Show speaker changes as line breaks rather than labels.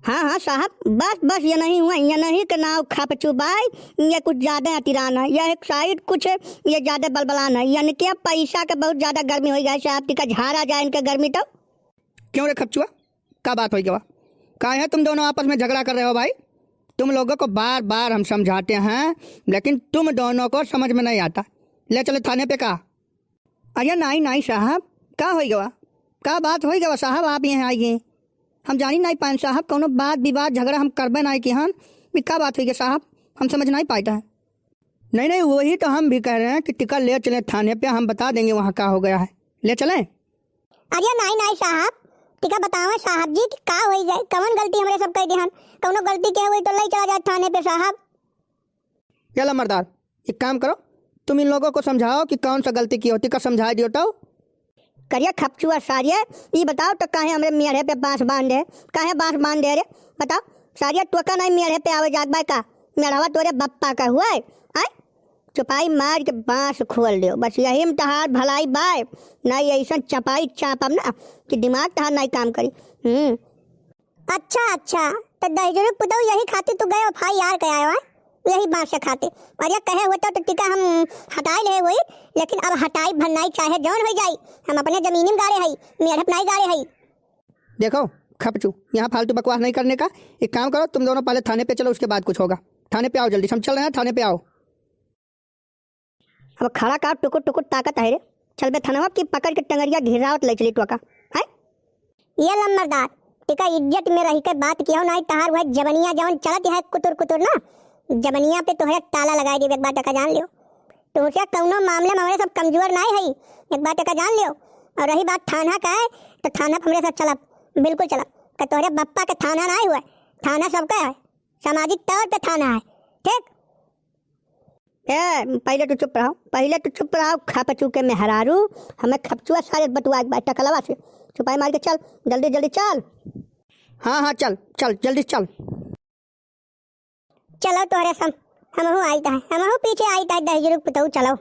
हाँ हाँ साहब, बस बस ये नहीं हुआ, ये नहीं कि नाव खपचू बाई, ये कुछ ज्यादा अतिरान है, यह एक साइड कुछ ये ज्यादा बलबलान है, यानी कि अब पैसा के बहुत ज्यादा गर्मी हो गया साहब, टिका झाड़ आ जाए इनके गर्मी तो।
क्यों रे खपचुआ, क्या बात हुई? क्या कहा है तुम दोनों आपस में झगड़ा कर रहे हो भाई? तुम लोगों को बार बार हम समझाते हैं लेकिन तुम दोनों को समझ में नहीं आता। ले चले थाने पे। कहा?
अरे नहीं नहीं साहब, क्या हो गया, क्या बात हो गया साहब? आप यहाँ आइए, हम जानी नहीं पाए साहब, कोनो बात विवाद झगड़ा हम करबे नहीं कि हम भी क्या बात हुई है साहब, हम समझ नहीं पाता है।
नहीं नहीं, वही तो हम भी कह रहे हैं कि टिका ले चले थाने पे, हम बता देंगे वहाँ क्या हो गया है। ले चलें?
अरे नहीं नहीं साहब, टिका बताओ साहब जी कि का हो जाए, कौन गलती हमारे सब कह दी, कौनो गलती क्या हुई तो ले चला जाए थाने पे साहब।
चलो मर्दार, एक काम करो, तुम इन लोगों को समझाओ कि कौन सा गलती की होती, का समझा दियो तो।
करिए खपचुआ सारिया, ये बताओ तो काहे हमरे मेढ़े पे बांस बांधे, काहे बांस बांधे रे? बताओ सारिया, टोका नहीं मेढ़े पे आवे जात बाय का, मेढ़वा तोरे बप्पा का हुआ है? आय चुपाई मार के बांस खोल दियो, बस यही में तहार भलाई बाय, नहीं ऐसा चपाई चापम ना कि दिमाग तहार नहीं काम करी।
अच्छा अच्छा, तो दहजरू पुतौ यही खाती तू गए भाई यार कह आयो है, यही बात से खाते। अरे कहे होता तो टिका हम हटाई ले हुई, लेकिन अब हटाई भरनाई चाहे जौन हो जाई, हम अपने जमीनी में गाड़े हई, मेढ़ नहीं गाड़े हई।
देखो खपचू, यहाँ फालतू बकवास नहीं करने का। एक काम करो, तुम दोनों पहले थाने पे चलो, उसके बाद कुछ होगा। थाने पे आओ जल्दी, हम चल रहे हैं, थाने पे आओ।
अब खड़ा का टुकुर टुकुर ताकत है रे, चल बे थाना की पकड़ के टंगरिया घिरावत ले चली टोका है।
ये लम्बरदार टिका इज्जत में रही के बात किया नहीं, तहार वह जबनिया जवन चलत है कुतुर कुतुर ना, जबनिया पे तोहरे ताला लगाई दी, एक बात का जान लियो। तो से कौनो मामले में हमारे सब कमजोर नहीं है, एक बात का जान लियो। और रही बात थाना का है, तो थाना हमारे साथ चला, बिल्कुल चला, कि तोहरे बप्पा के थाना नहीं हुआ, थाना सबका है, सामाजिक तौर पे थाना है, ठीक?
पहले तो चुप रहो, पहले तो चुप रहो खपचू के मेहरारू, हमें खपचुआ सारे बटुआ टकलवा से चुपाई मार के चल, जल्दी जल्दी चल।
हाँ हाँ चल चल, जल्दी चल।
चलो तोहरे सम हम आई था, हम पीछे आई था, दहजरू पुतौ चलो।